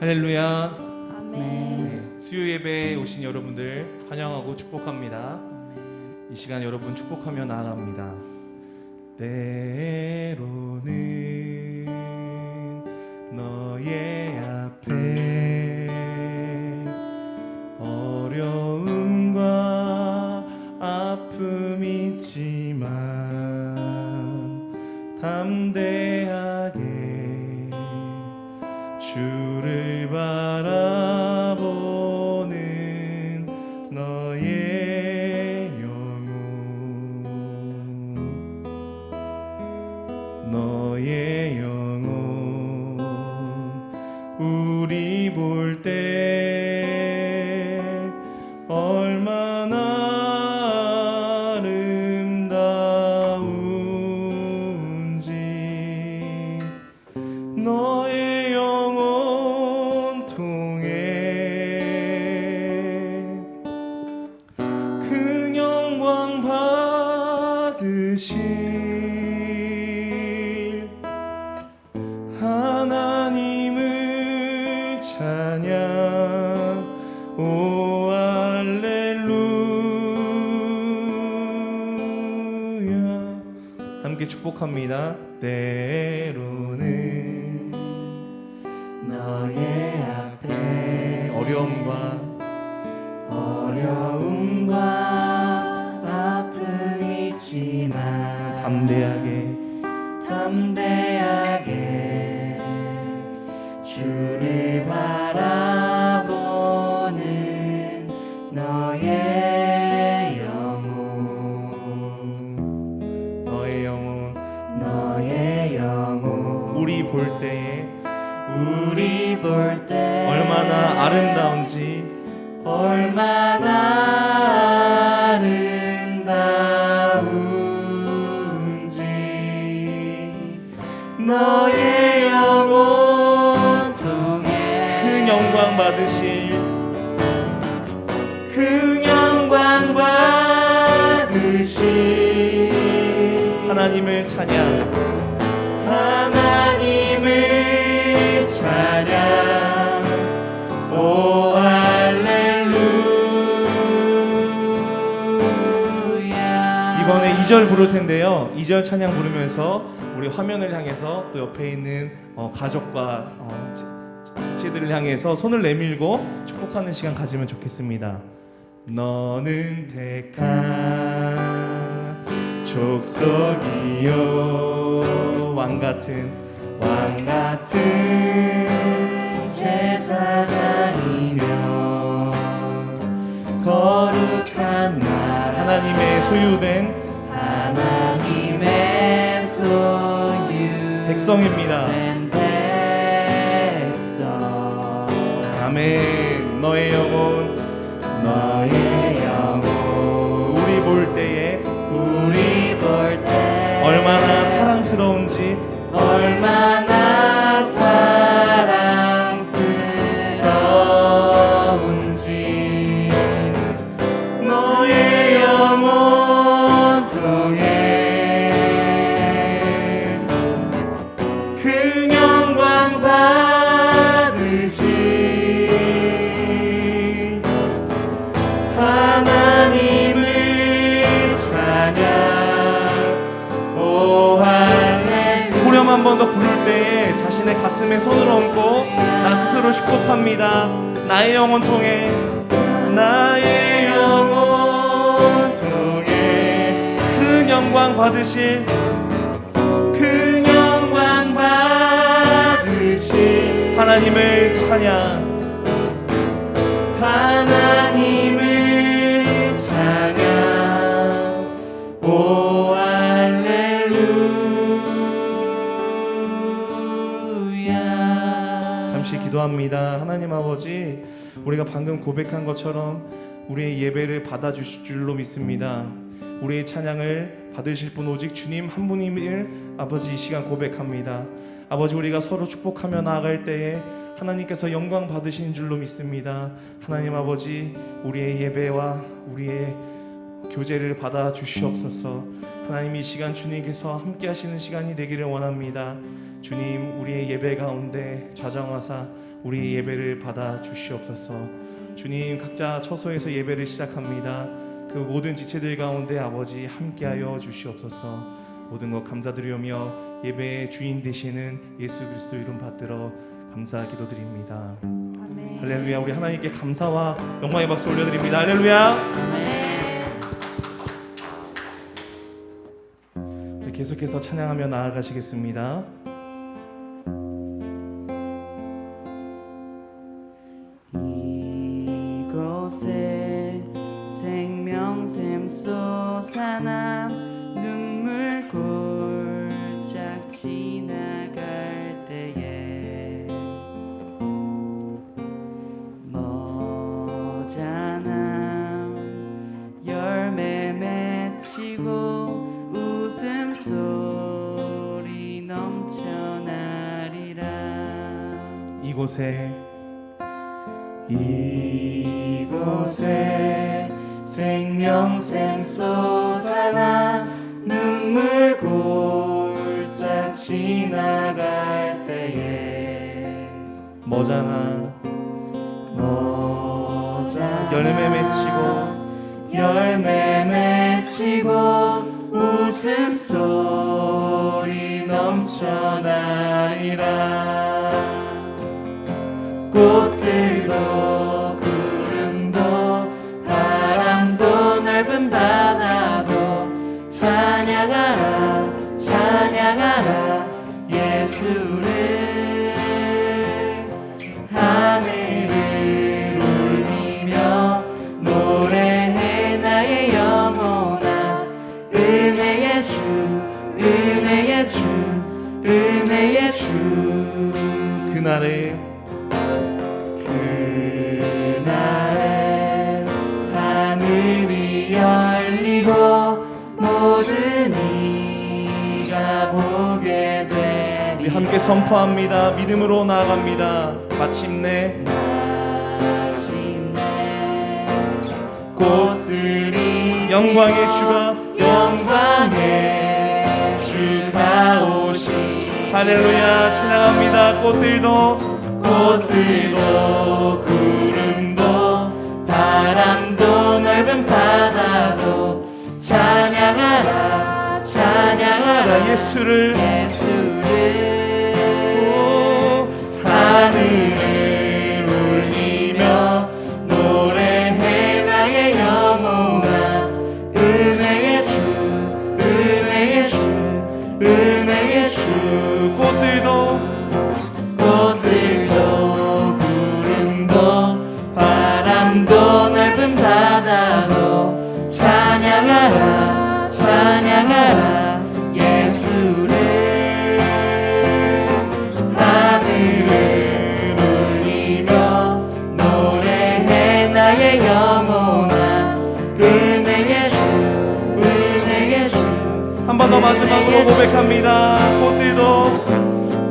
할렐루야. 아멘. 네, 수요 예배에 오신 여러분들 환영하고 축복합니다. 이 시간 여러분 축복하며 나아갑니다. 때로는 너의 앞에 어려움과 아픔이 있지만 담대하게 주를 바라보는 너의 영혼, 너의 영혼, 우리 볼 때 얼마나 아름다운지 너의 영혼 통해 그 영광 받으실 하나님을 찬양. 오 할렐루야. 함께 축복합니다. 때로는 너의 앞에 어려움과 아픔이 있지만 담대하게 주를 바라보는 너의 영혼, 너의 영혼, 우리 볼 때에 얼마나 아름다운지 너의 영혼 통해 그 영광 받으실 하나님을 찬양. 오 할렐루야. 이번에 2절 부를 텐데요. 2절 찬양 부르면서 우리 화면을 향해서 또 옆에 있는 가족과 지체들을 향해서 손을 내밀고 축복하는 시간 가지면 좋겠습니다. 너는 택한 족속이요 왕같은 제사장이며 거룩한 나라 하나님의 소유된 백성입니다. 아멘. 너의 영혼 우리 볼 때에 얼마나 사랑스러운지 너의 영혼 통해 그 영광 받으실 하나님을 찬양. 오 할렐루야. 후렴 한 번 더 부를 때에 자신의 가슴에 손을 얹고 나 스스로 축복합니다. 나의 영혼 통해 큰 영광 받으실 하나님을 찬양. 오 할렐루야. 잠시 기도합니다. 하나님 아버지, 우리가 방금 고백한 것처럼 우리의 예배를 받아주실 줄로 믿습니다. 우리의 찬양을 받으실 분 오직 주님 한 분임을 아버지 이 시간 고백합니다. 아버지, 우리가 서로 축복하며 나아갈 때에 하나님께서 영광 받으시는 줄로 믿습니다. 하나님 아버지, 우리의 예배와 우리의 교제를 받아 주시옵소서. 하나님, 이 시간 주님께서 함께 하시는 시간이 되기를 원합니다. 주님, 우리의 예배 가운데 좌정하사 우리 예배를 받아 주시옵소서. 주님, 각자 처소에서 예배를 시작합니다. 그 모든 지체들 가운데 아버지 함께하여 주시옵소서. 모든 것 감사드리오며 예배의 주인 되시는 예수 그리스도 이름 받들어 감사 기도드립니다. 아멘. 할렐루야. 우리 하나님께 감사와 영광의 박수 올려드립니다. 할렐루야. 우리 계속해서 찬양하며 나아가시겠습니다. 이곳에 생명샘 솟아나 눈물 골짝 지나갈 때에 머자남 열매 맺히고 웃음소리 넘쳐나리라. 이곳에 생명샘 솟아나 눈물 골짝 지나갈 때에 머자나 열매 맺히고 웃음소리 넘쳐나리라. 꽃들도 구름도 바람도 넓은 바다도 찬양하라 찬양하라 예수를. 하늘을 울리며 노래해 나의 영혼아. 은혜의 주 은혜의 주 은혜의 주. 그날에 하늘이 열리고 모든 이가 보게 되리라. 우리 함께 선포합니다. 믿음으로 나아갑니다. 마침내 꽃들이 영광의 주가 오시. 할렐루야. 찬양합니다. 꽃들도 구름도 바람도 넓은 바다도 찬양하라 찬양하라 예수를 하늘을 울리며 노래해 나의 영혼아. 은혜의 주 은혜의 주 은혜의 주. 꽃들도 구름도 바람도 넓은 바다도 찬양하라 찬양하라 예수를. 하늘을 울리며 노래해 나의 영혼아. 은혜의 주 은혜의 주. 한 번 더 마지막으로 고백합니다.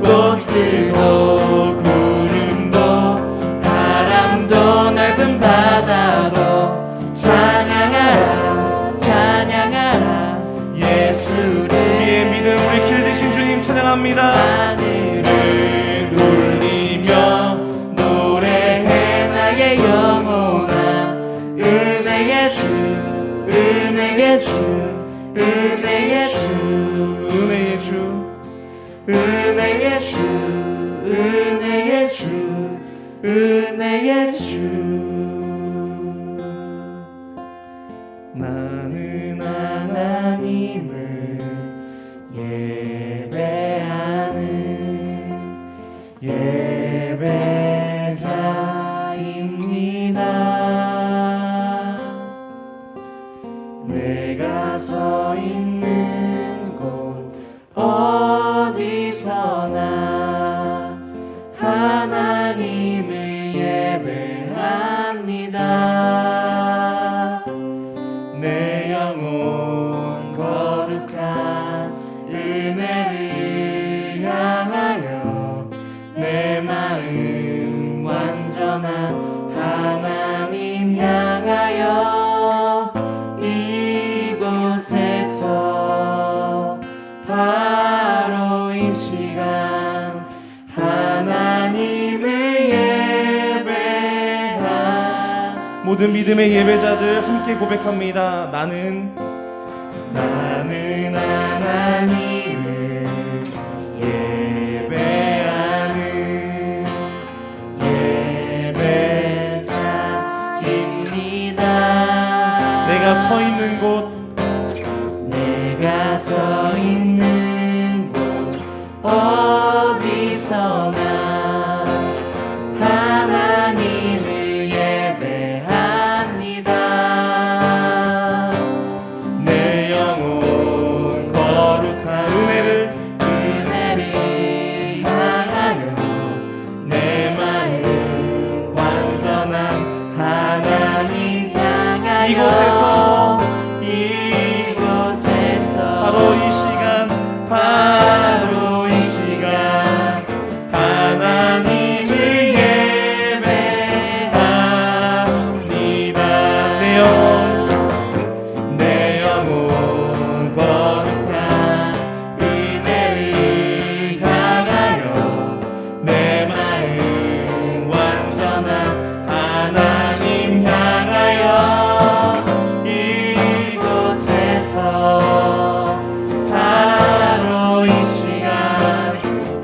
꽃들도 구름도 바람도 넓은 바다도 찬양하라 찬양하라 예수를. 우리의 믿음 우리 길 되신 주님 찬양합니다. 하늘을 울리며 노래해 나의 영혼아. 은혜의 주 은혜의 주 은혜의 주 은혜의 주 은혜의 주 은혜의 주 은혜의 주. 나는 하나님을 예배하는 예배자입니다. 내가 서 있는 곳 어디서나 하나님을 예배합니다. 내 영혼 거룩한 은혜를 향하여 내 마음 완전한 하나님 향하여 이곳에서 바로 이 시간 하나님을 모든 믿음의 예배자들 함께 고백합니다. 나는 하나님을 예배하는 예배자입니다. 내가 서 있는 곳 내가 서 있는 곳 어디서나 하나님을 예배합니다. 내 영혼 거룩한 은혜를 향하여 내 마음 완전한 하나님 향하여 이곳에서 바로 이 시간 하나님을 예배합니다. 내 영혼 거룩한 은혜를 향하여 내 마음 완전한 하나님 향하여 이곳에서 바로 이 시간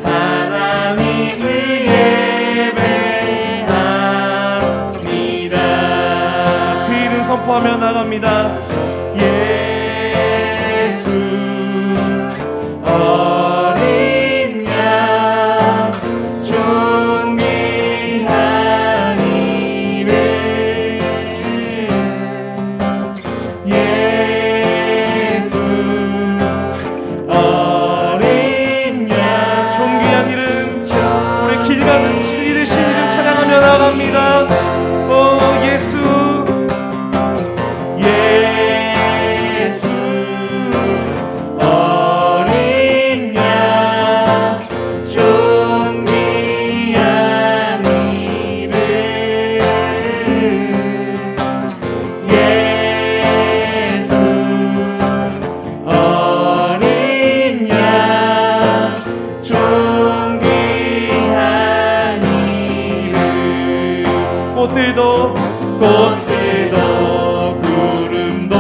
하나님을 예배합니다. 그 이름 선포하며 나갑니다. 예수 어린 양 존귀한 이름 예수 어린 양 존귀한 이름 우리 길 가는 길 잃으신 이름 찬양하며 나갑니다. 오 예수 예수 어린 양 존귀한 이름 예수 어린 양 존귀한 이름 꽃들도 구름도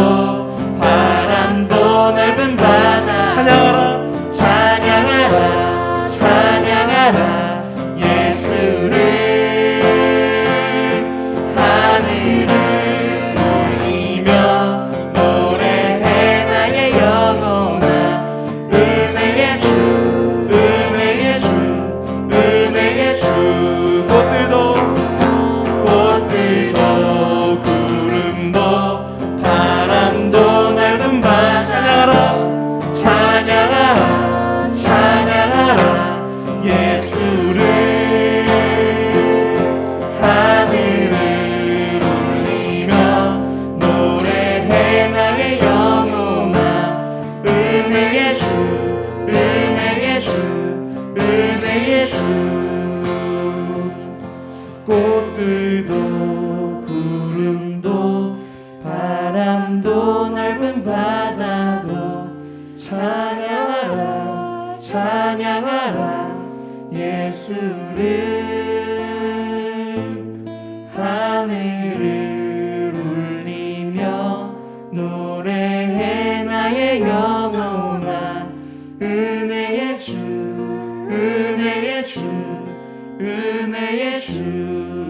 바람도 넓은 바다 찬양하라 찬양하라 찬양하라 예수를 하늘을 울리며 노래해 나의 영혼아 은혜의 주 은혜의 주 은혜의 주 꽃들도 구름도 바람도 넓은 바다 찬양하라 찬양하라 예수를 하늘을 울리며 노래해 나의 영혼아 은혜의 주 은혜의 주 은혜의 주 꽃들도 구름도 바람도 넓은 바다도 찬양하라 찬양하라 예수를 하늘을 울리며 노래해 나의 영혼아 은혜의 주 은혜의 주 은혜의 주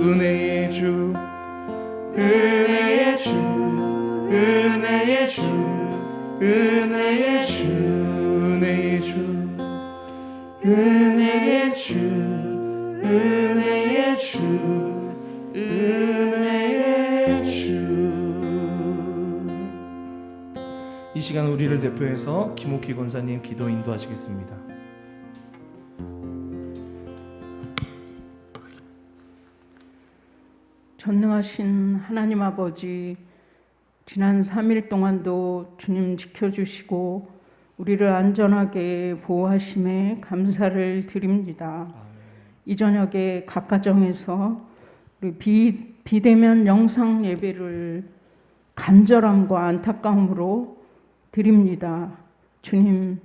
은혜의 주 은혜의 주 은혜의 주 은혜의 주 은혜의 주 은혜의 주 은혜의 주 은혜의 주 이 시간 우리를 대표해서 김옥희 권사님 기도 인도하시겠습니다. 전능하신 하나님 아버지, 지난 3일 동안도 주님 지켜주시고 우리를 안전하게 보호하심에 감사를 드립니다. 이 저녁에 각 가정에서 우리 비대면 영상 예배를 간절함과 안타까움으로 드립니다. 주님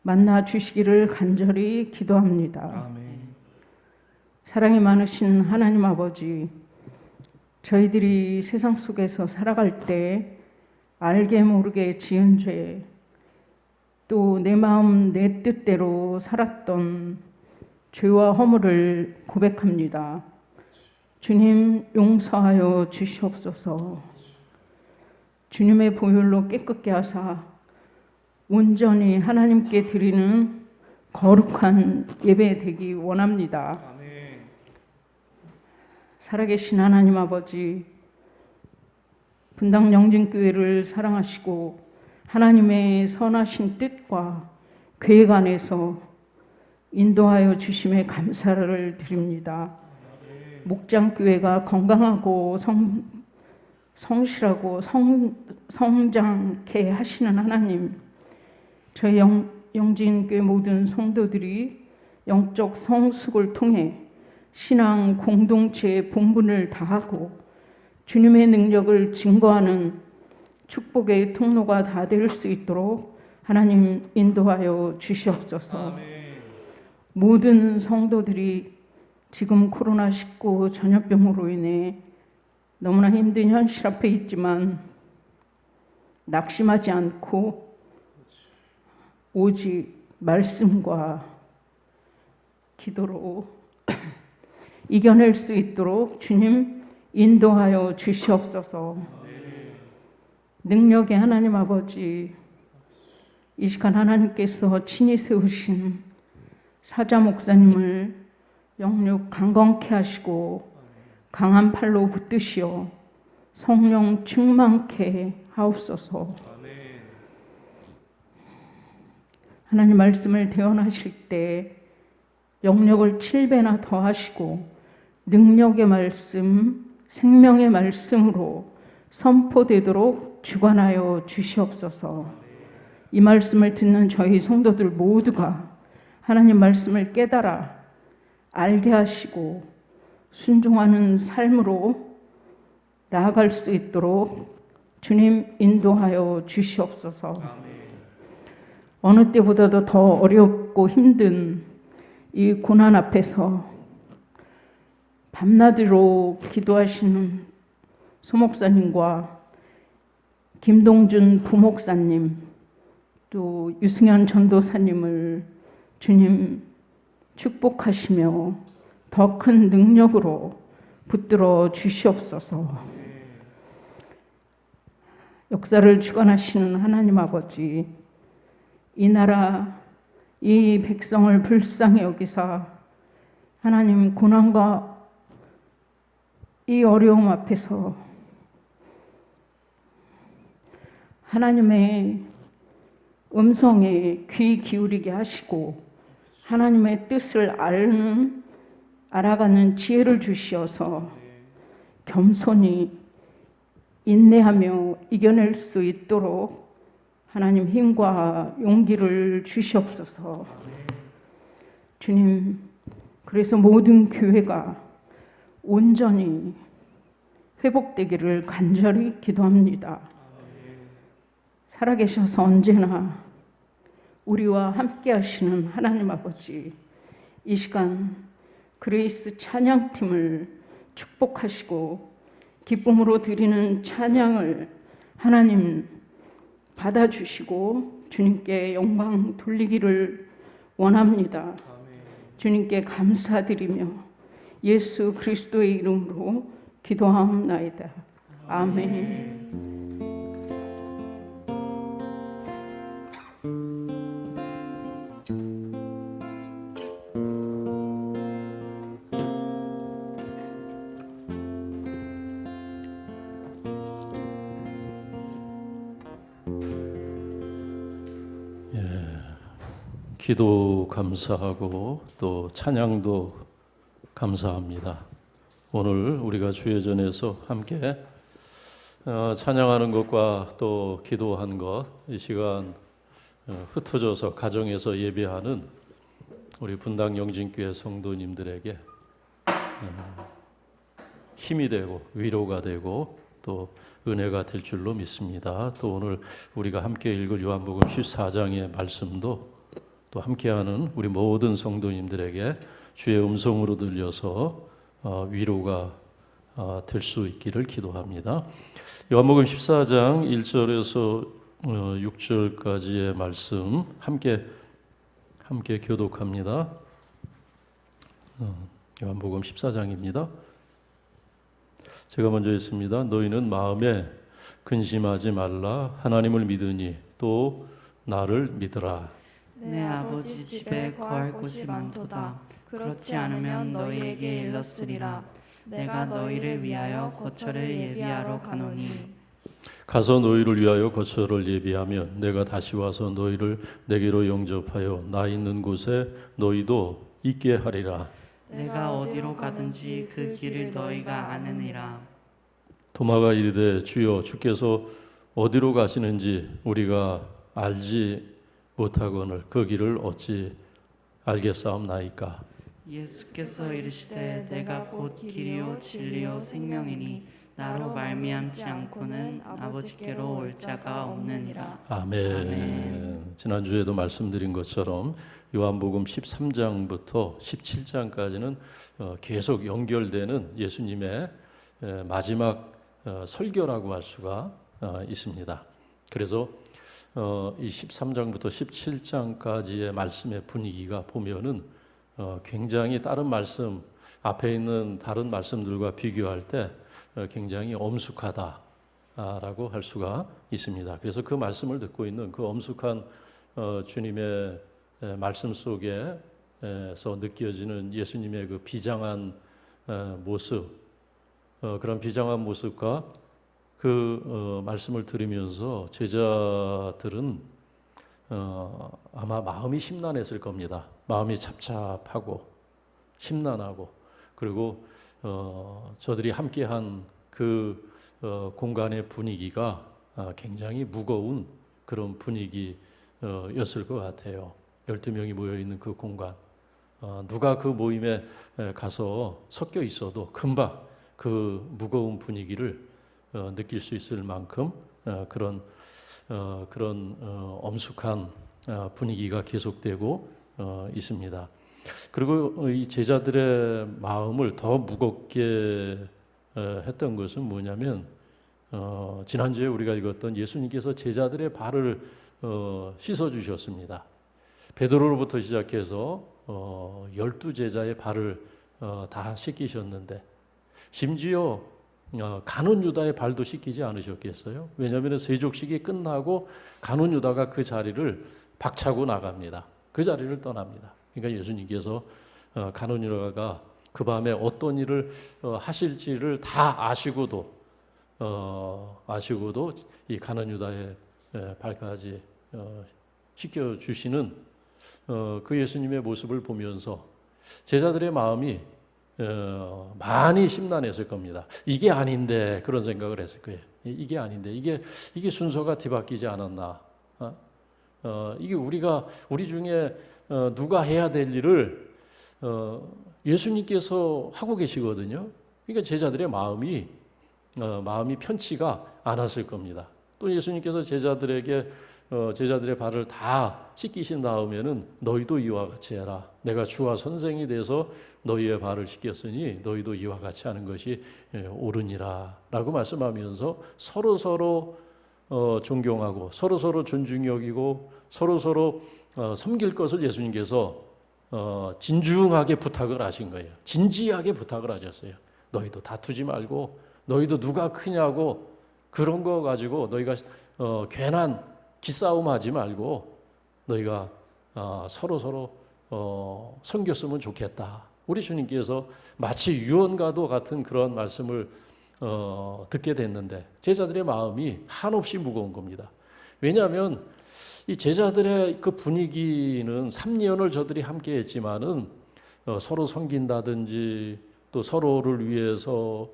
만나 주시기를 간절히 기도합니다. 아멘. 사랑이 많으신 하나님 아버지, 저희들이 세상 속에서 살아갈 때 알게 모르게 지은 죄, 또 내 마음 내 뜻대로 살았던 죄와 허물을 고백합니다. 주님 용서하여 주시옵소서. 주님의 보혈로 깨끗게 하사 온전히 하나님께 드리는 거룩한 예배 되기 원합니다. 아멘. 살아계신 하나님 아버지, 분당 영진교회를 사랑하시고 하나님의 선하신 뜻과 계획 안에서 인도하여 주심에 감사를 드립니다. 목장교회가 건강하고 성실하고 성장케 하시는 하나님, 저희 영진교회 모든 성도들이 영적 성숙을 통해 신앙 공동체의 본분을 다하고 주님의 능력을 증거하는 축복의 통로가 다 될 수 있도록 하나님 인도하여 주시옵소서. 아멘. 모든 성도들이 지금 코로나19 전염병으로 인해 너무나 힘든 현실 앞에 있지만 낙심하지 않고 오직 말씀과 기도로 이겨낼 수 있도록 주님 인도하여 주시옵소서. 능력의 하나님 아버지, 이 시간 하나님께서 친히 세우신 사자 목사님을 영육 강건케 하시고 강한 팔로 붙드시어 성령 충만케 하옵소서. 하나님 말씀을 대언하실 때 영력을 7배나 더하시고 능력의 말씀, 생명의 말씀으로 선포되도록 주관하여 주시옵소서. 이 말씀을 듣는 저희 성도들 모두가 하나님 말씀을 깨달아 알게 하시고 순종하는 삶으로 나아갈 수 있도록 주님 인도하여 주시옵소서. 어느 때보다도 더 어렵고 힘든 이 고난 앞에서 밤낮으로 기도하시는 소목사님과 김동준 부목사님, 또 유승현 전도사님을 주님 축복하시며 더 큰 능력으로 붙들어 주시옵소서. 역사를 주관하시는 하나님 아버지, 이 나라, 이 백성을 불쌍히 여기사 하나님 고난과 이 어려움 앞에서 하나님의 음성에 귀 기울이게 하시고 하나님의 뜻을 알아가는 지혜를 주시어서 겸손히 인내하며 이겨낼 수 있도록 하나님 힘과 용기를 주시옵소서. 주님, 그래서 모든 교회가 온전히 회복되기를 간절히 기도합니다. 살아계셔서 언제나 우리와 함께 하시는 하나님 아버지, 이 시간 그레이스 찬양팀을 축복하시고 기쁨으로 드리는 찬양을 하나님 받아주시고 주님께 영광 돌리기를 원합니다. 주님께 감사드리며 예수 그리스도의 이름으로 기도하옵나이다. 아멘. 기도 감사하고 또 찬양도 감사합니다. 오늘 우리가 주예전에서 함께 찬양하는 것과 또 기도한 것, 이 시간 흩어져서 가정에서 예배하는 우리 분당 영진교회 성도님들에게 힘이 되고 위로가 되고 또 은혜가 될 줄로 믿습니다. 또 오늘 우리가 함께 읽을 요한복음 14장의 말씀도 또 함께하는 우리 모든 성도님들에게 주의 음성으로 들려서 위로가 될 수 있기를 기도합니다. 요한복음 14장 1절에서 6절까지의 말씀 함께 교독합니다. 요한복음 14장입니다. 제가 먼저 읽습니다. 너희는 마음에 근심하지 말라. 하나님을 믿으니 또 나를 믿으라. 내 아버지 집에 거할 곳이 많도다. 그렇지 않으면 너희에게 일렀으리라. 내가 너희를 위하여 거처를 예비하러 가노니 가서 너희를 위하여 거처를 예비하면 내가 다시 와서 너희를 내게로 영접하여 나 있는 곳에 너희도 있게 하리라. 내가 어디로 가든지 그 길을 너희가 아느니라. 도마가 이르되 주여 주께서 어디로 가시는지 우리가 알지 못하거늘 그 길을 어찌 알겠사옵나이까. 예수께서 이르시되 내가 곧 길이요 진리요 생명이니 나로 말미암지 않고는 아버지께로 올 자가 없느니라. 아멘. 지난주에도 말씀드린 것처럼 요한복음 13장부터 17장까지는 계속 연결되는 예수님의 마지막 설교라고 할 수가 있습니다. 그래서 이 13장부터 17장까지의 말씀의 분위기가 보면은 굉장히 다른 말씀 앞에 있는 다른 말씀들과 비교할 때 굉장히 엄숙하다라고 할 수가 있습니다. 그래서 그 말씀을 듣고 있는 그 엄숙한 주님의 말씀 속에서 느껴지는 예수님의 그 비장한 모습, 그런 비장한 모습과 그 말씀을 들으면서 제자들은 아마 마음이 심란했을 겁니다. 마음이 잡잡하고 심란하고 그리고 저들이 함께한 그 공간의 분위기가 굉장히 무거운 그런 분위기였을 것 같아요. 12명이 모여있는 그 공간. 누가 그 모임에 가서 섞여 있어도 금방 그 무거운 분위기를 느낄 수 있을 만큼 그런 엄숙한 분위기가 계속되고 있습니다. 그리고 이 제자들의 마음을 더 무겁게 했던 것은 뭐냐면 지난주에 우리가 읽었던 예수님께서 제자들의 발을 씻어 주셨습니다. 베드로로부터 시작해서 12제자의 발을 다 씻기셨는데 심지어 가룟 유다의 발도 씻기지 않으셨겠어요? 왜냐하면 세족식이 끝나고 가룟 유다가 그 자리를 박차고 나갑니다. 그 자리를 떠납니다. 그러니까 예수님께서 가룟 유다가 그 밤에 어떤 일을 하실지를 다 아시고도 이 가룟 유다의 발까지 씻겨 주시는 그 예수님의 모습을 보면서 제자들의 마음이 많이 심란했을 겁니다. 이게 아닌데 그런 생각을 했을 거예요. 이게 아닌데 이게 순서가 뒤바뀌지 않았나? 이게 우리 중에 누가 해야 될 일을 예수님께서 하고 계시거든요. 그러니까 제자들의 마음이 편치가 않았을 겁니다. 또 예수님께서 제자들에게 제자들의 발을 다 씻기신 다음에는 너희도 이와 같이 해라. 내가 주와 선생이 돼서 너희의 발을 씻겼으니 너희도 이와 같이 하는 것이 옳으니라 라고 말씀하면서 서로 존경하고 서로 존중히 여기고 서로 섬길 것을 예수님께서 진중하게 부탁을 하신 거예요. 진지하게 부탁을 하셨어요. 너희도 다투지 말고 너희도 누가 크냐고 그런 거 가지고 너희가 괜한 기싸움 하지 말고 너희가 서로 섬겼으면 좋겠다. 우리 주님께서 마치 유언과도 같은 그런 말씀을 듣게 됐는데 제자들의 마음이 한없이 무거운 겁니다. 왜냐하면 이 제자들의 그 분위기는 3년을 저들이 함께 했지만은 서로 섬긴다든지 또 서로를 위해서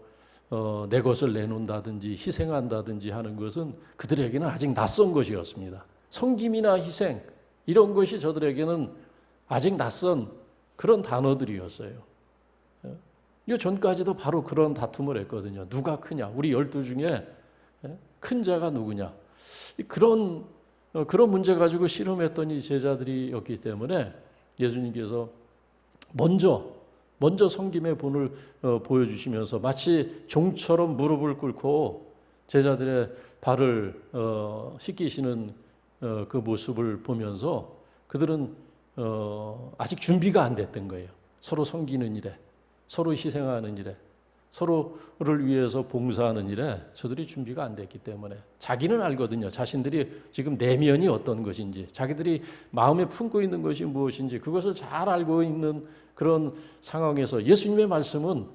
내 것을 내놓는다든지 희생한다든지 하는 것은 그들에게는 아직 낯선 것이었습니다. 섬김이나 희생 이런 것이 저들에게는 아직 낯선 그런 단어들이었어요. 이 전까지도 바로 그런 다툼을 했거든요. 누가 크냐? 우리 12 중에 큰 자가 누구냐? 그런 문제 가지고 씨름했던 이 제자들이었기 때문에 예수님께서 먼저 먼저 섬김의 본을 보여주시면서 마치 종처럼 무릎을 꿇고 제자들의 발을 씻기시는 그 모습을 보면서 그들은 아직 준비가 안 됐던 거예요. 서로 섬기는 일에, 서로 희생하는 일에, 서로를 위해서 봉사하는 일에 저들이 준비가 안 됐기 때문에 자기는 알거든요. 자신들이 지금 내면이 어떤 것인지, 자기들이 마음에 품고 있는 것이 무엇인지 그것을 잘 알고 있는 그런 상황에서 예수님의 말씀은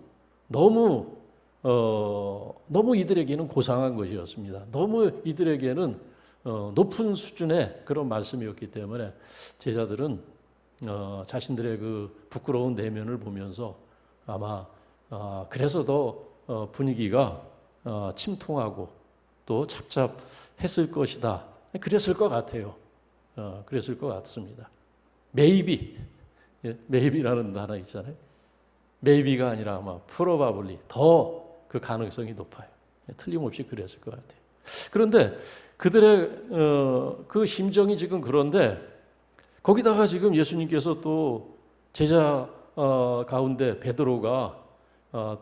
너무 이들에게는 고상한 것이었습니다. 너무 이들에게는 높은 수준의 그런 말씀이었기 때문에 제자들은 자신들의 그 부끄러운 내면을 보면서 아마 그래서 더 분위기가 침통하고 또 잡잡했을 것이다. 그랬을 것 같아요. 그랬을 것 같습니다. maybe라는 단어 있잖아요. maybe가 아니라 아마 probably 더 그 가능성이 높아요. 틀림없이 그랬을 것 같아요. 그런데 그들의 그 심정이 지금 그런데 거기다가 지금 예수님께서 또 제자 가운데 베드로가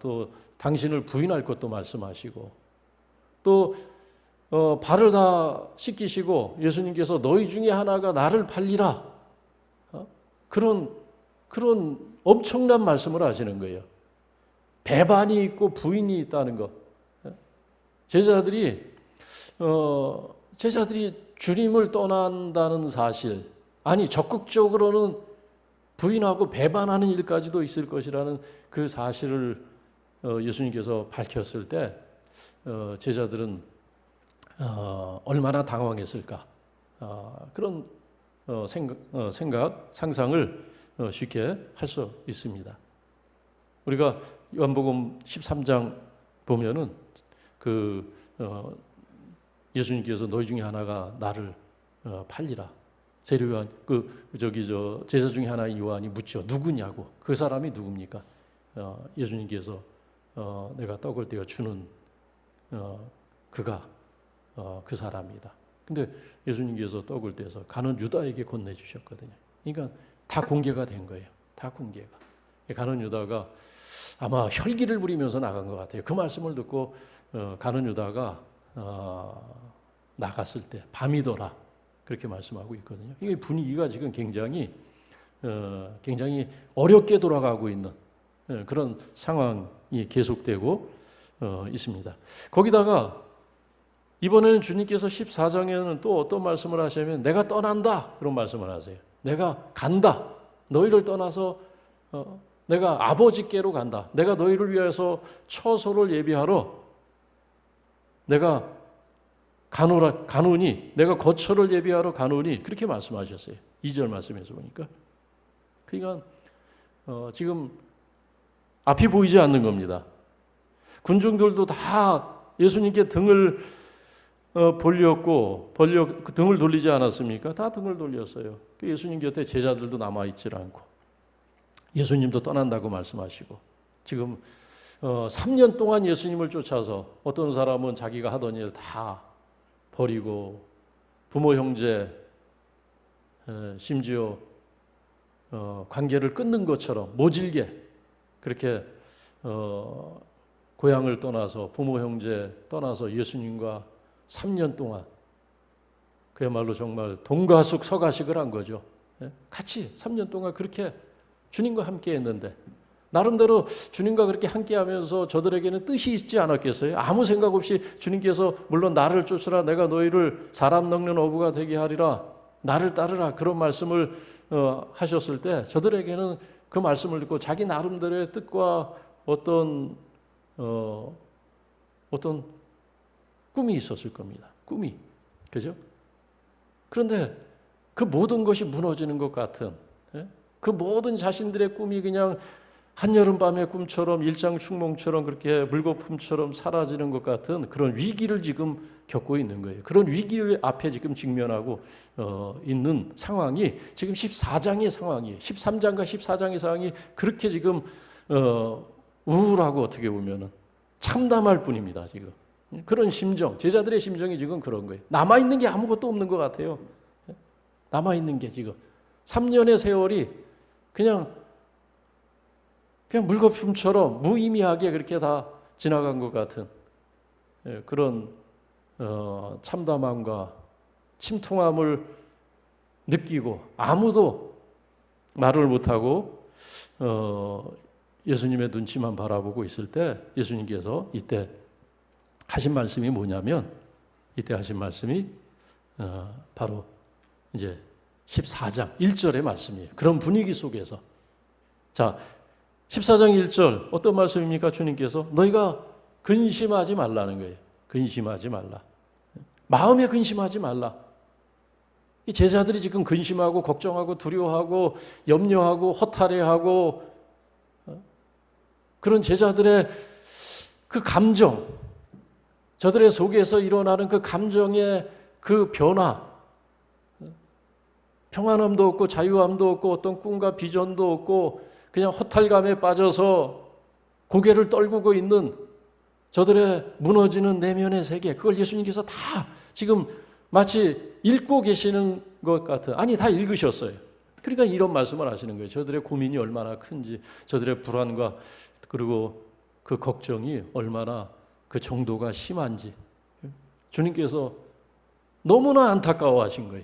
또 당신을 부인할 것도 말씀하시고 또 발을 다 씻기시고 예수님께서 너희 중에 하나가 나를 팔리라 그런 엄청난 말씀을 하시는 거예요. 배반이 있고 부인이 있다는 것. 제자들이 주님을 떠난다는 사실, 아니 적극적으로는 부인하고 배반하는 일까지도 있을 것이라는 그 사실을 예수님께서 밝혔을 때 제자들은 얼마나 당황했을까 그런 상상을 쉽게 할 수 있습니다. 우리가 요한복음 13장 보면은 예수님께서 너희 중에 하나가 나를 팔리라. 세례요한 제자 중에 하나인 요한이 묻죠. 누구냐고. 그 사람이 누굽니까? 예수님께서 내가 떡을 떼어 주는 그가 그 사람이다. 근데 예수님께서 떡을 떼서 가는 유다에게 건네주셨거든요. 그러니까 다 공개가 된 거예요. 다 공개가. 가는 유다가 아마 혈기를 부리면서 나간 것 같아요. 그 말씀을 듣고 가는 유다가 나갔을 때 밤이더라 그렇게 말씀하고 있거든요. 이게 분위기가 지금 굉장히 어렵게 돌아가고 있는 그런 상황이 계속되고 있습니다. 거기다가 이번에는 주님께서 14장에는 또 어떤 말씀을 하시냐면 내가 떠난다 그런 말씀을 하세요. 내가 간다. 너희를 떠나서 내가 아버지께로 간다. 내가 너희를 위해서 처소를 예비하러 내가 가노니 내가 거처를 예비하러 가노니 그렇게 말씀하셨어요. 2절 말씀에서 보니까. 그러니까 지금 앞이 보이지 않는 겁니다. 군중들도 다 예수님께 등을 등을 돌리지 않았습니까? 다 등을 돌렸어요. 예수님 곁에 제자들도 남아있지 않고 예수님도 떠난다고 말씀하시고 지금 3년 동안 예수님을 쫓아서 어떤 사람은 자기가 하던 일 다 버리고 부모 형제 심지어 관계를 끊는 것처럼 모질게 그렇게 고향을 떠나서 부모 형제 떠나서 예수님과 3년 동안 그야말로 정말 동가숙 서가식을 한 거죠. 같이 3년 동안 그렇게 주님과 함께 했는데 나름대로 주님과 그렇게 함께하면서 저들에게는 뜻이 있지 않았겠어요? 아무 생각 없이 주님께서 물론 나를 쫓으라 내가 너희를 사람 낚는 어부가 되게 하리라 나를 따르라 그런 말씀을 하셨을 때 저들에게는 그 말씀을 듣고 자기 나름대로의 뜻과 어떤 꿈이 있었을 겁니다. 꿈이. 그죠? 그런데 그 모든 것이 무너지는 것 같은 그 모든 자신들의 꿈이 그냥 한여름밤의 꿈처럼 일장춘몽처럼 그렇게 물거품처럼 사라지는 것 같은 그런 위기를 지금 겪고 있는 거예요. 그런 위기를 앞에 지금 직면하고 있는 상황이 지금 14장의 상황이에요. 13장과 14장의 상황이 그렇게 지금 우울하고 어떻게 보면은 참담할 뿐입니다. 지금 그런 심정, 제자들의 심정이 지금 그런 거예요. 남아있는 게 아무것도 없는 것 같아요. 남아있는 게 지금 3년의 세월이 그냥 그냥 물거품처럼 무의미하게 그렇게 다 지나간 것 같은 그런 참담함과 침통함을 느끼고 아무도 말을 못하고 예수님의 눈치만 바라보고 있을 때 예수님께서 이때 하신 말씀이 뭐냐면 이때 하신 말씀이 바로 이제 14장 1절의 말씀이에요. 그런 분위기 속에서 자 14장 1절 어떤 말씀입니까? 주님께서 너희가 근심하지 말라는 거예요. 근심하지 말라. 마음에 근심하지 말라. 이 제자들이 지금 근심하고 걱정하고 두려워하고 염려하고 허탈해하고 그런 제자들의 그 감정, 저들의 속에서 일어나는 그 감정의 그 변화, 평안함도 없고 자유함도 없고 어떤 꿈과 비전도 없고 그냥 허탈감에 빠져서 고개를 떨구고 있는 저들의 무너지는 내면의 세계, 그걸 예수님께서 다 지금 마치 읽고 계시는 것 같은, 아니 다 읽으셨어요. 그러니까 이런 말씀을 하시는 거예요. 저들의 고민이 얼마나 큰지, 저들의 불안과 그리고 그 걱정이 얼마나 그 정도가 심한지 주님께서 너무나 안타까워하신 거예요.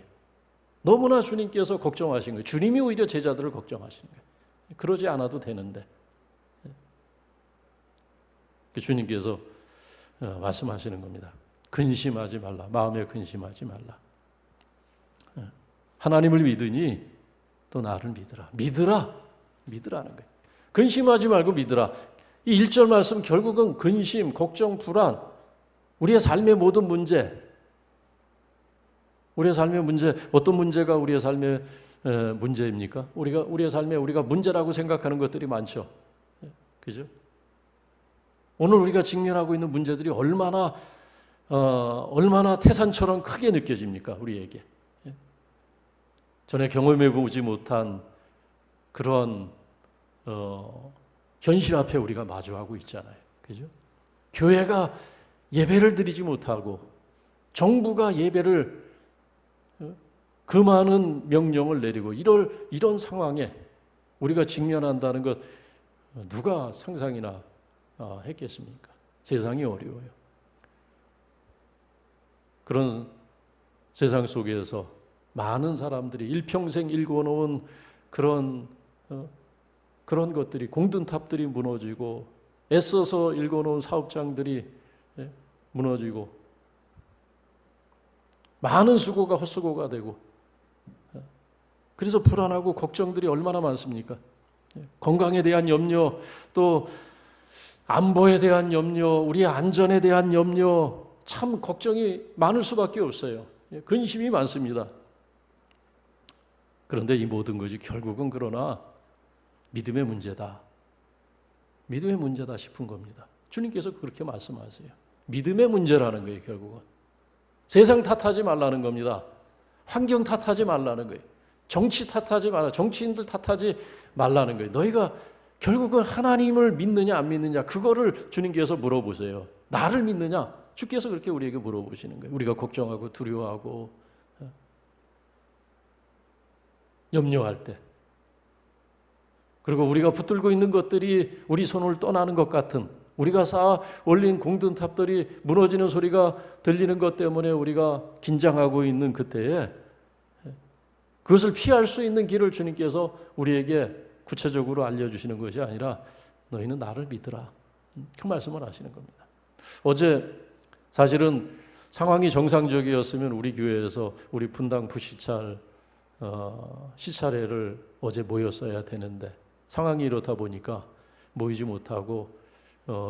너무나 주님께서 걱정하신 거예요. 주님이 오히려 제자들을 걱정하시는 거예요. 그러지 않아도 되는데 주님께서 말씀하시는 겁니다. 근심하지 말라. 마음에 근심하지 말라. 하나님을 믿으니 또 나를 믿으라. 믿으라는 거예요. 근심하지 말고 믿으라. 이 1절 말씀 결국은 근심, 걱정, 불안, 우리의 삶의 모든 문제, 우리의 삶의 문제, 어떤 문제가 우리의 삶의 문제입니까? 우리의 삶에 우리가 문제라고 생각하는 것들이 많죠. 그죠? 오늘 우리가 직면하고 있는 문제들이 얼마나 태산처럼 크게 느껴집니까? 우리에게. 전에 경험해 보지 못한 그런 현실 앞에 우리가 마주하고 있잖아요. 그죠? 교회가 예배를 드리지 못하고 정부가 예배를 그 많은 명령을 내리고 이런 상황에 우리가 직면한다는 것 누가 상상이나 했겠습니까? 세상이 어려워요. 그런 세상 속에서 많은 사람들이 일평생 일궈놓은 그런 것들이, 공든탑들이 무너지고 애써서 일궈놓은 사업장들이 무너지고 많은 수고가 헛수고가 되고 그래서 불안하고 걱정들이 얼마나 많습니까? 건강에 대한 염려, 또 안보에 대한 염려, 우리의 안전에 대한 염려, 참 걱정이 많을 수밖에 없어요. 근심이 많습니다. 그런데 이 모든 것이 결국은 그러나 믿음의 문제다. 믿음의 문제다 싶은 겁니다. 주님께서 그렇게 말씀하세요. 믿음의 문제라는 거예요, 결국은. 세상 탓하지 말라는 겁니다. 환경 탓하지 말라는 거예요. 정치 탓하지 말라. 정치인들 탓하지 말라는 거예요. 너희가 결국은 하나님을 믿느냐 안 믿느냐 그거를 주님께서 물어보세요. 나를 믿느냐? 주께서 그렇게 우리에게 물어보시는 거예요. 우리가 걱정하고 두려워하고 염려할 때, 그리고 우리가 붙들고 있는 것들이 우리 손을 떠나는 것 같은, 우리가 쌓아 올린 공든탑들이 무너지는 소리가 들리는 것 때문에 우리가 긴장하고 있는 그때에 그것을 피할 수 있는 길을 주님께서 우리에게 구체적으로 알려주시는 것이 아니라 너희는 나를 믿으라, 그 말씀을 하시는 겁니다. 어제 사실은 상황이 정상적이었으면 우리 교회에서 우리 분당 부시찰 시찰회를 어제 모였어야 되는데 상황이 이렇다 보니까 모이지 못하고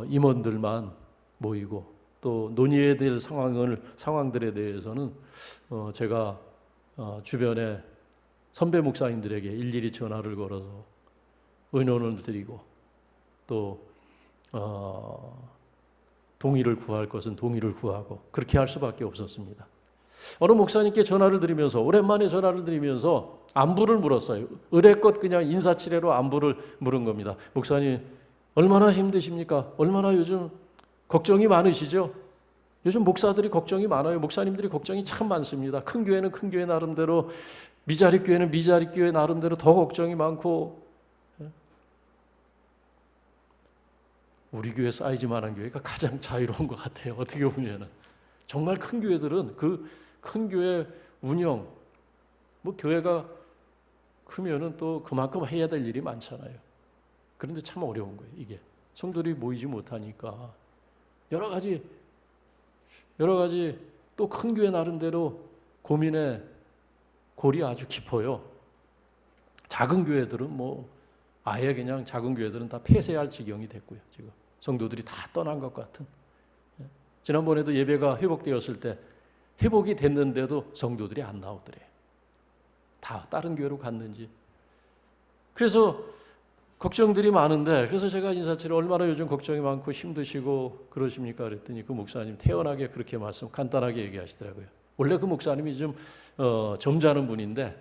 임원들만 모이고, 또 논의해야 될 상황들에 대해서는 제가 주변에 선배 목사님들에게 일일이 전화를 걸어서 의논을 드리고, 또 동의를 구할 것은 동의를 구하고 그렇게 할 수밖에 없었습니다. 어느 목사님께 전화를 드리면서, 오랜만에 전화를 드리면서 안부를 물었어요. 의례껏 그냥 인사치레로 안부를 물은 겁니다. 목사님 얼마나 힘드십니까? 얼마나 요즘 걱정이 많으시죠? 요즘 목사들이 걱정이 많아요. 목사님들이 걱정이 참 많습니다. 큰 교회는 큰 교회 나름대로, 미자립 교회는 미자립 교회 나름대로 더 걱정이 많고, 우리 교회 사이즈만한 교회가 가장 자유로운 것 같아요. 어떻게 보면은 정말 큰 교회들은 그 큰 교회 운영, 뭐 교회가 크면은 또 그만큼 해야 될 일이 많잖아요. 그런데 참 어려운 거예요. 이게 성도들이 모이지 못하니까 여러 가지 또 큰 교회 나름대로 고민의 골이 아주 깊어요. 작은 교회들은 뭐 아예 그냥 작은 교회들은 다 폐쇄할 지경이 됐고요. 지금 성도들이 다 떠난 것 같은. 지난번에도 예배가 회복되었을 때 회복이 됐는데도 성도들이 안 나오더래요. 다 다른 교회로 갔는지. 그래서 걱정들이 많은데, 그래서 제가 인사치를 얼마나 요즘 걱정이 많고 힘드시고 그러십니까? 그랬더니 그 목사님 태연하게 그렇게 간단하게 얘기하시더라고요. 원래 그 목사님이 좀 점잖은 분인데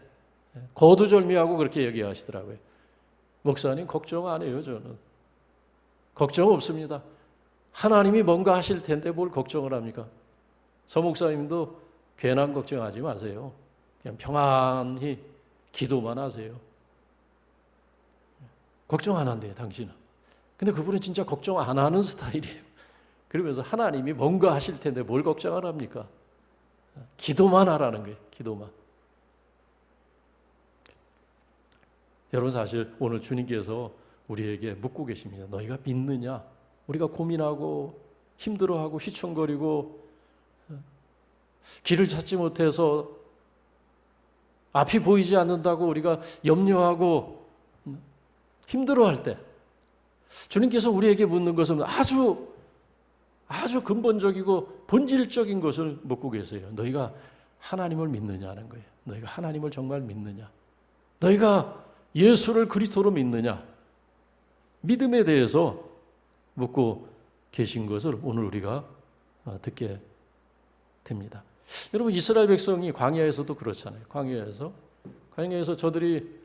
거두절미하고 그렇게 얘기하시더라고요. 목사님 걱정 안 해요. 저는 걱정 없습니다. 하나님이 뭔가 하실 텐데 뭘 걱정을 합니까? 서 목사님도 괜한 걱정하지 마세요. 그냥 평안히 기도만 하세요. 걱정 안 한대요, 당신은. 근데 그분은 진짜 걱정 안 하는 스타일이에요. 그러면서 하나님이 뭔가 하실 텐데 뭘 걱정을 합니까? 기도만 하라는 거예요, 기도만. 여러분, 사실 오늘 주님께서 우리에게 묻고 계십니다. 너희가 믿느냐? 우리가 고민하고 힘들어하고 휘청거리고 길을 찾지 못해서 앞이 보이지 않는다고 우리가 염려하고 힘들어할 때 주님께서 우리에게 묻는 것은 아주 근본적이고 본질적인 것을 묻고 계세요. 너희가 하나님을 믿느냐는 거예요. 너희가 하나님을 정말 믿느냐? 너희가 예수를 그리스도로 믿느냐? 믿음에 대해서 묻고 계신 것을 오늘 우리가 듣게 됩니다. 여러분, 이스라엘 백성이 광야에서도 그렇잖아요. 광야에서 저들이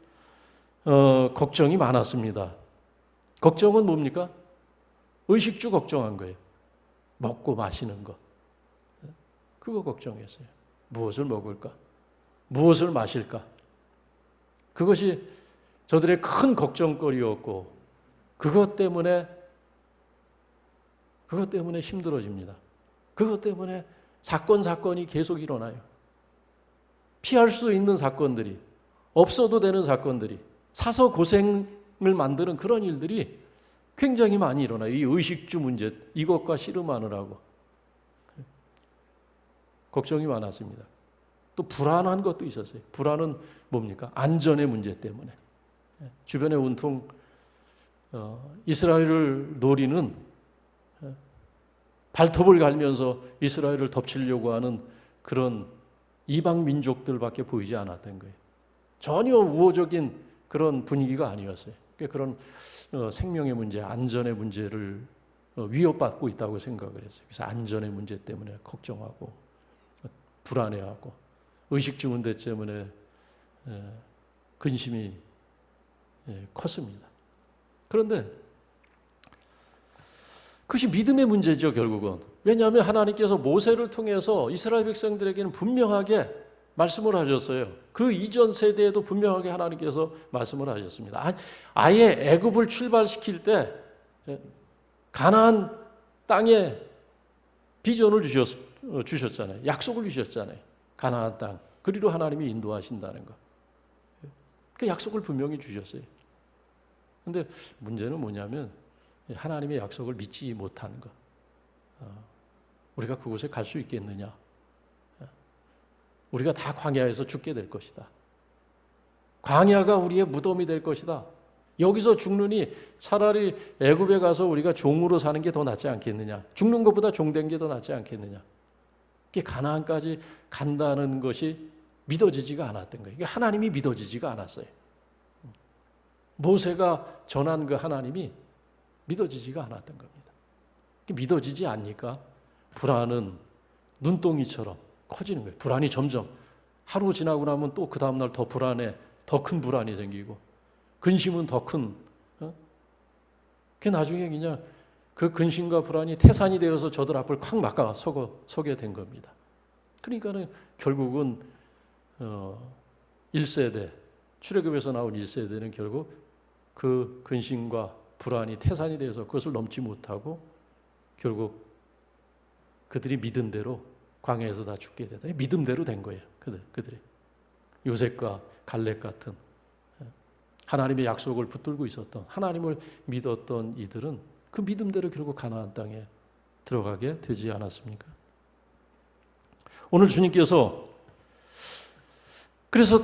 걱정이 많았습니다. 걱정은 뭡니까? 의식주 걱정한 거예요. 먹고 마시는 것. 그거 걱정했어요. 무엇을 먹을까? 무엇을 마실까? 그것이 저들의 큰 걱정거리였고 그것 때문에 힘들어집니다. 그것 때문에 사건이 계속 일어나요. 피할 수 있는 사건들이, 없어도 되는 사건들이, 사서 고생을 만드는 그런 일들이 굉장히 많이 일어나요. 이 의식주 문제, 이것과 씨름하느라고. 걱정이 많았습니다. 또 불안한 것도 있었어요. 불안은 뭡니까? 안전의 문제 때문에. 주변에 온통 이스라엘을 노리는, 발톱을 갈면서 이스라엘을 덮치려고 하는 그런 이방 민족들밖에 보이지 않았던 거예요. 전혀 우호적인 그런 분위기가 아니었어요. 그런 생명의 문제, 안전의 문제를 위협받고 있다고 생각을 했어요. 그래서 안전의 문제 때문에 걱정하고 불안해하고 의식주 문제 때문에 근심이 컸습니다. 그런데 그것이 믿음의 문제죠, 결국은. 왜냐하면 하나님께서 모세를 통해서 이스라엘 백성들에게는 분명하게 말씀을 하셨어요. 그 이전 세대에도 분명하게 하나님께서 말씀을 하셨습니다. 아예 애굽을 출발시킬 때 가나안 땅에 비전을 주셨잖아요. 약속을 주셨잖아요. 가나안 땅. 그리로 하나님이 인도하신다는 거. 그 약속을 분명히 주셨어요. 그런데 문제는 뭐냐면 하나님의 약속을 믿지 못하는 것. 우리가 그곳에 갈 수 있겠느냐? 우리가 다 광야에서 죽게 될 것이다. 광야가 우리의 무덤이 될 것이다. 여기서 죽느니 차라리 애굽에 가서 우리가 종으로 사는 게 더 낫지 않겠느냐? 죽는 것보다 종된 게 더 낫지 않겠느냐? 이게 가나안까지 간다는 것이 믿어지지가 않았던 거예요. 이게 하나님이 믿어지지가 않았어요. 모세가 전한 그 하나님이 믿어지지가 않았던 겁니다. 믿어지지 않으니까 불안은 눈덩이처럼 커지는 거예요. 불안이 점점 하루 지나고 나면 또 그 다음날 더 불안해, 더 큰 불안이 생기고 근심은 더 큰. 그 나중에 그냥 그 근심과 불안이 태산이 되어서 저들 앞을 콱 막아 서게 된 겁니다. 그러니까는 결국은 1세대 출애굽에서 나온 1세대는 결국 그 근심과 불안이 태산이 돼서 그것을 넘지 못하고 결국 그들이 믿은 대로 광야에서 다 죽게 되다. 믿음대로 된 거예요. 그들이 요셉과 갈렙 같은 하나님의 약속을 붙들고 있었던, 하나님을 믿었던 이들은 그 믿음대로 결국 가나안 땅에 들어가게 되지 않았습니까? 오늘 주님께서 그래서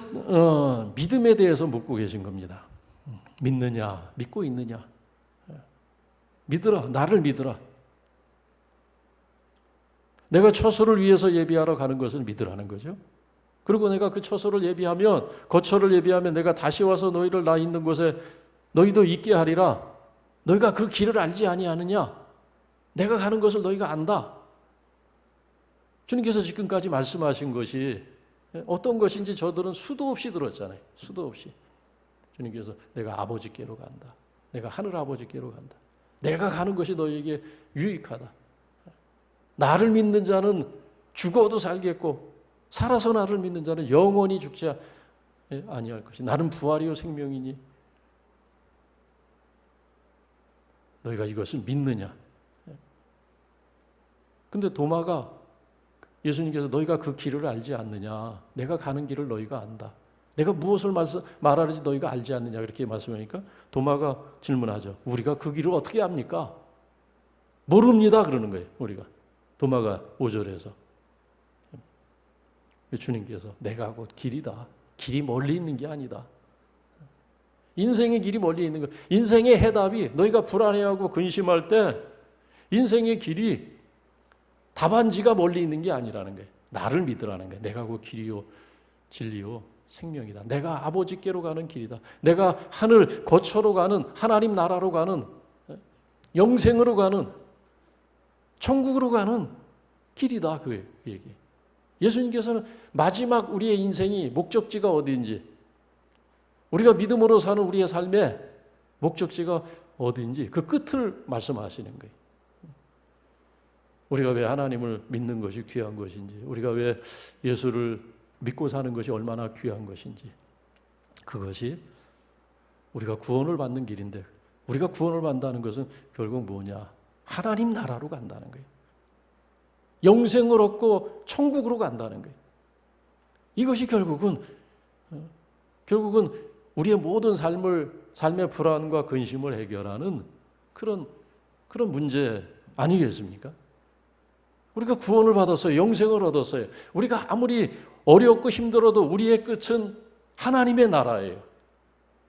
믿음에 대해서 묻고 계신 겁니다. 믿느냐, 믿고 있느냐, 믿으라, 나를 믿으라. 내가 처소를 위해서 예비하러 가는 것을 믿으라는 거죠. 그리고 내가 그 처소를 예비하면, 거처를 예비하면 내가 다시 와서 너희를 나 있는 곳에 너희도 있게 하리라. 너희가 그 길을 알지 아니하느냐? 내가 가는 것을 너희가 안다. 주님께서 지금까지 말씀하신 것이 어떤 것인지 저들은 수도 없이 들었잖아요. 수도 없이. 주님께서 내가 아버지께로 간다. 내가 하늘 아버지께로 간다. 내가 가는 것이 너희에게 유익하다. 나를 믿는 자는 죽어도 살겠고 살아서 나를 믿는 자는 영원히 죽지 아니할 것이. 나는 부활이요 생명이니 너희가 이것을 믿느냐. 근데 도마가 예수님께서 너희가 그 길을 알지 않느냐. 내가 가는 길을 너희가 안다. 내가 무엇을 말하는지 너희가 알지 않느냐. 그렇게 말씀하니까 도마가 질문하죠. 우리가 그 길을 어떻게 압니까? 모릅니다. 그러는 거예요. 우리가. 도마가 5절에서. 주님께서 내가 곧 길이다. 길이 멀리 있는 게 아니다. 인생의 길이 멀리 있는 거. 인생의 해답이 너희가 불안해하고 근심할 때 인생의 길이 답안지가 멀리 있는 게 아니라는 거예요. 나를 믿으라는 거예요. 내가 그 길이요 진리요 생명이다. 내가 아버지께로 가는 길이다. 내가 하늘 거처로 가는 하나님 나라로 가는 영생으로 가는 천국으로 가는 길이다. 그 얘기. 예수님께서는 마지막 우리의 인생이 목적지가 어디인지, 우리가 믿음으로 사는 우리의 삶의 목적지가 어디인지 그 끝을 말씀하시는 거예요. 우리가 왜 하나님을 믿는 것이 귀한 것인지, 우리가 왜 예수를 믿고 사는 것이 얼마나 귀한 것인지, 그것이 우리가 구원을 받는 길인데, 우리가 구원을 받는다는 것은 결국 뭐냐? 하나님 나라로 간다는 거예요. 영생을 얻고 천국으로 간다는 거예요. 이것이 결국은 우리의 모든 삶의 불안과 근심을 해결하는 그런 문제 아니겠습니까? 우리가 구원을 받았어요. 영생을 얻었어요. 우리가 아무리 어렵고 힘들어도 우리의 끝은 하나님의 나라예요.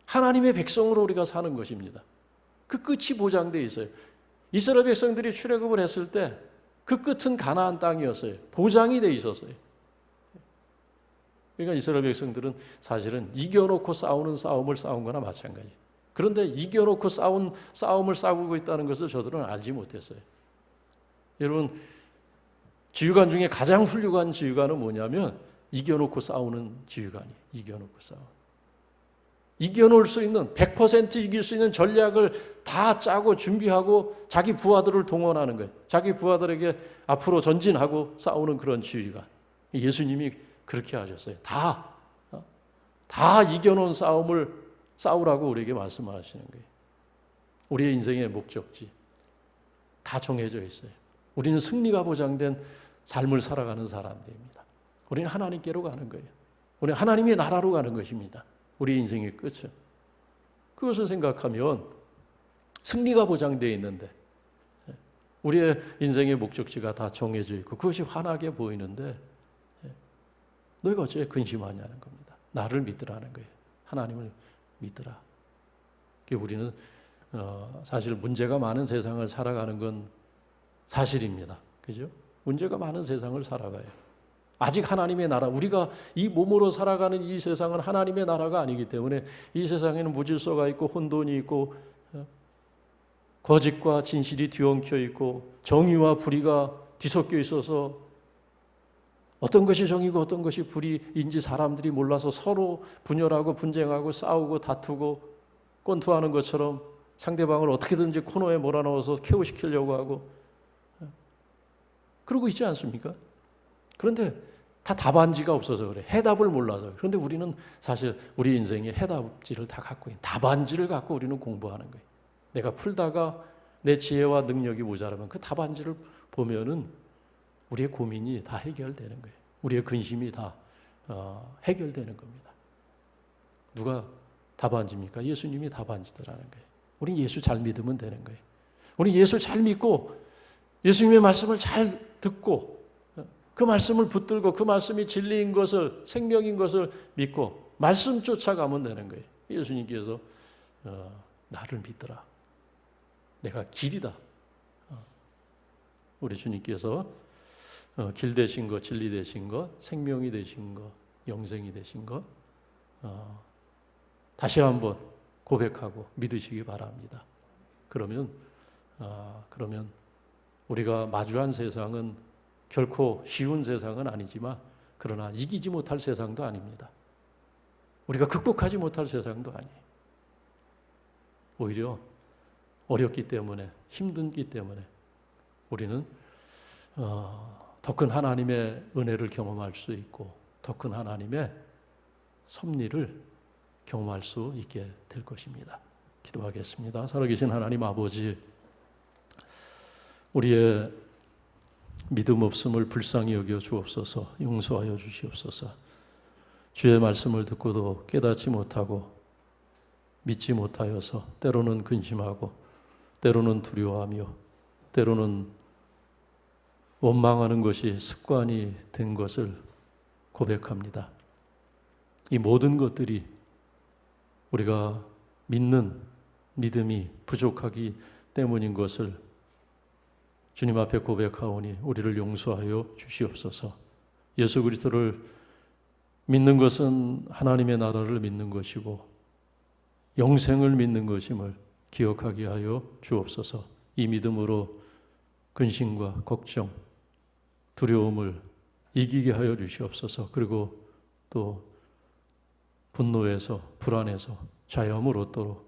하나님의 백성으로 우리가 사는 것입니다. 그 끝이 보장되어 있어요. 이스라엘 백성들이 출애굽을 했을 때 그 끝은 가나안 땅이었어요. 보장이 되어 있었어요. 그러니까 이스라엘 백성들은 사실은 이겨놓고 싸우는 싸움을 싸운 거나 마찬가지예요. 그런데 이겨놓고 싸움을 싸우고 있다는 것을 저들은 알지 못했어요. 여러분, 지휘관 중에 가장 훌륭한 지휘관은 뭐냐면 이겨놓고 싸우는 지휘관이에요. 이겨놓고 싸우는. 이겨놓을 수 있는 100% 이길 수 있는 전략을 다 짜고 준비하고 자기 부하들을 동원하는 거예요. 자기 부하들에게 앞으로 전진하고 싸우는 그런 지휘관. 예수님이 그렇게 하셨어요. 다 이겨놓은 싸움을 싸우라고 우리에게 말씀하시는 거예요. 우리의 인생의 목적지 다 정해져 있어요. 우리는 승리가 보장된 삶을 살아가는 사람들입니다. 우리는 하나님께로 가는 거예요. 우리는 하나님의 나라로 가는 것입니다. 우리 인생의 끝은. 그것을 생각하면 승리가 보장되어 있는데 우리의 인생의 목적지가 다 정해져 있고 그것이 환하게 보이는데 너희가 어째 근심하냐는 겁니다. 나를 믿으라는 거예요. 하나님을 믿으라. 우리는 사실 문제가 많은 세상을 살아가는 건 사실입니다. 그죠? 문제가 많은 세상을 살아가요. 아직 하나님의 나라, 우리가 이 몸으로 살아가는 이 세상은 하나님의 나라가 아니기 때문에 이 세상에는 무질서가 있고 혼돈이 있고 거짓과 진실이 뒤엉켜 있고 정의와 불의가 뒤섞여 있어서 어떤 것이 정의고 어떤 것이 불의인지 사람들이 몰라서 서로 분열하고 분쟁하고 싸우고 다투고 권투하는 것처럼 상대방을 어떻게든지 코너에 몰아넣어서 KO시키려고 하고 그러고 있지 않습니까? 그런데 다 답안지가 없어서 그래. 해답을 몰라서. 그런데 우리는 사실 우리 인생의 해답지를 다 갖고 있는 답안지를 갖고 우리는 공부하는 거예요. 내가 풀다가 내 지혜와 능력이 모자라면 그 답안지를 보면은 우리의 고민이 다 해결되는 거예요. 우리의 근심이 다 해결되는 겁니다. 누가 답안지입니까? 예수님이 답안지더라는 거예요. 우리 예수 잘 믿으면 되는 거예요. 우리 예수 잘 믿고 예수님의 말씀을 잘 듣고 그 말씀을 붙들고 그 말씀이 진리인 것을, 생명인 것을 믿고 말씀 쫓아가면 되는 거예요. 예수님께서 나를 믿더라. 내가 길이다. 우리 주님께서 길 되신 것, 진리 되신 것, 생명이 되신 것, 영생이 되신 것 다시 한번 고백하고 믿으시기 바랍니다. 그러면 우리가 마주한 세상은 결코 쉬운 세상은 아니지만 그러나 이기지 못할 세상도 아닙니다. 우리가 극복하지 못할 세상도 아니에요. 오히려 어렵기 때문에, 힘들기 때문에 우리는 더 큰 하나님의 은혜를 경험할 수 있고 더 큰 하나님의 섭리를 경험할 수 있게 될 것입니다. 기도하겠습니다. 살아계신 하나님 아버지, 우리의 믿음 없음을 불쌍히 여겨 주옵소서. 용서하여 주시옵소서. 주의 말씀을 듣고도 깨닫지 못하고 믿지 못하여서 때로는 근심하고 때로는 두려워하며 때로는 원망하는 것이 습관이 된 것을 고백합니다. 이 모든 것들이 우리가 믿는 믿음이 부족하기 때문인 것을 주님 앞에 고백하오니 우리를 용서하여 주시옵소서. 예수 그리스도를 믿는 것은 하나님의 나라를 믿는 것이고 영생을 믿는 것임을 기억하게 하여 주옵소서. 이 믿음으로 근심과 걱정, 두려움을 이기게 하여 주시옵소서. 그리고 또 분노에서 불안에서 자유함을 얻도록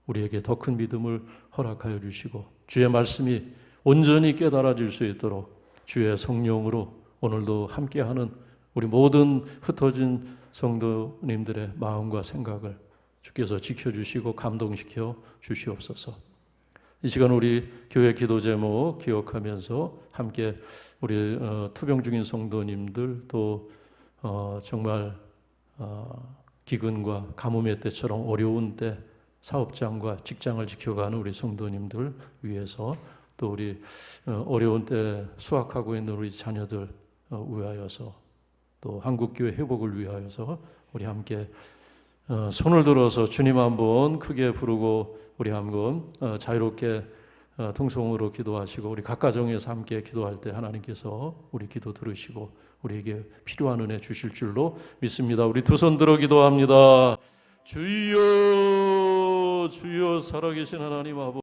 우리에게 더 큰 믿음을 허락하여 주시고 주의 말씀이 온전히 깨달아질 수 있도록 주의 성령으로 오늘도 함께하는 우리 모든 흩어진 성도님들의 마음과 생각을 주께서 지켜주시고 감동시켜 주시옵소서. 이 시간 우리 교회 기도 제목 기억하면서 함께 우리 투병 중인 성도님들 또 정말 기근과 가뭄의 때처럼 어려운 때 사업장과 직장을 지켜가는 우리 성도님들 위해서 또 우리 어려운 때 수학하고 있는 우리 자녀들 위하여서 또 한국교회 회복을 위하여서 우리 함께 손을 들어서 주님 한번 크게 부르고 우리 한번 자유롭게 통성으로 기도하시고 우리 각 가정에서 함께 기도할 때 하나님께서 우리 기도 들으시고 우리에게 필요한 은혜 주실 줄로 믿습니다. 우리 두 손 들어 기도합니다. 주여 주여 살아계신 하나님 아버지